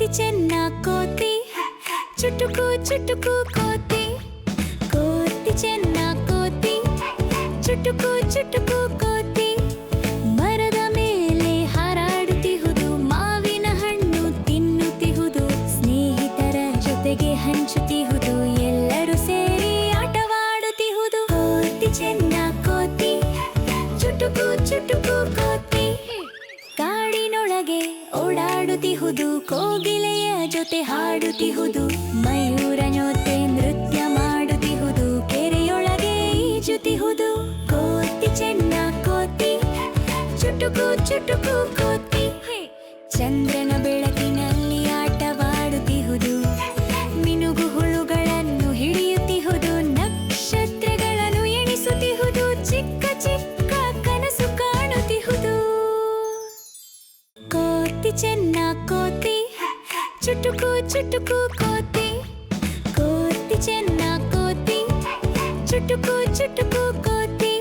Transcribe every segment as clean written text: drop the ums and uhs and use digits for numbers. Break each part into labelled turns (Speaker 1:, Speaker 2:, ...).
Speaker 1: ಕೋತಿ ಚೆನ್ನ ಕೋತಿ ಚುಟುಕು ಚುಟುಕು ಕೋತಿ ಕೋತಿ ಚೆನ್ನ ಕೋತಿ ಚುಟುಕು ಚುಟುಕು ಕೋತಿ ಮರದ ಮೇಲೆ ಹಾರಾಡುತ್ತಿಹುದು ಮಾವಿನ ಹಣ್ಣು ತಿನ್ನುತ್ತಿಹುದು ಸ್ನೇಹಿತರ ಜೊತೆಗೆ ಹಂಚುತ್ತಿಹುದು ಎಲ್ಲರೂ ಸೇರಿ ಆಟವಾಡುತ್ತಿಹುದು ಕೋತಿ ಚೆನ್ನ ಕೋತಿ ಚುಟುಕು ಚುಟುಕು ಕೋತಿ ಕಾಡಿನೊಳಗೆ ಓಡಾಡುತ್ತಿಹುದು ಕೋಗಿಲೆಯ ಜೊತೆ ಹಾಡುತ್ತಿಹುದು ಮಯೂರ ಜೊತೆ ನೃತ್ಯ ಮಾಡುತ್ತಿಹುದು ಕೆರೆಯೊಳಗೆ ಈಜುತ್ತಿಹುದು ಕೋತಿ ಚೆನ್ನ ಕೋತಿ ಚುಟುಕು ಚುಟುಕು ಕೋತಿ ಚಂದ್ರನ ಬೆಳಕಿನಲ್ಲಿ ಆಟವಾಡುತ್ತಿಹುದು ಮಿನುಗು ಹುಳುಗಳನ್ನು ಹಿಡಿಯುತ್ತಿಹುದು ನಕ್ಷತ್ರಗಳನ್ನು ಎಣಿಸುತ್ತಿಹುದು ಚಿಕ್ಕ ಚಿಕ್ಕ ಕನಸು ಕಾಣುತ್ತಿಹುದು ಕೋತಿ ಚೆನ್ನ ಕೋತಿ ಚುಟುಕು ಚುಟುಕು ಕೋತಿ ಕೋತಿ ಚೆನ್ನ ಕೋತಿ ಚುಟುಕು ಚುಟುಕು ಕೋತಿ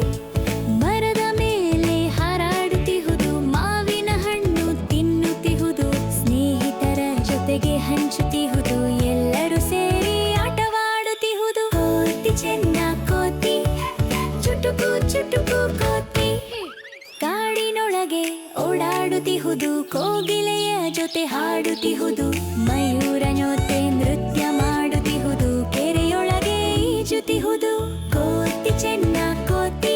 Speaker 1: ಮರದ ಮೇಲೆ ಹಾರಾಡುತ್ತಿಹುದು ಮಾವಿನ ಹಣ್ಣು ತಿನ್ನುತ್ತಿಹುದು ಸ್ನೇಹಿತರ ಜೊತೆಗೆ ಹಂಚುತ್ತಿಹುದು ಎಲ್ಲರೂ ಸೇರಿ ಆಟವಾಡುತ್ತಿಹುದು ಕೋತಿ ಚೆನ್ನ ಕೋತಿ ಚುಟುಕು ಚುಟುಕು ಕೋತಿ ಕಾಡಿನೊಳಗೆ ಓಡಾಡುತ್ತಿಹುದು ಕೋಗಿಲೆಯ ಜೊತೆ ಹಾಡುತ್ತಿಹುದು ಮಯೂರ ಜೊತೆ ನೃತ್ಯ ಮಾಡುತ್ತಿಹುದು ಕೆರೆಯೊಳಗೆ ಈಜುತ್ತಿಹುದು ಕೋತಿ ಚೆನ್ನ ಕೋತಿ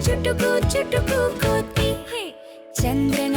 Speaker 1: ಚುಟುಕು ಚುಟುಕು ಕೋತಿ ಚಂದ್ರನ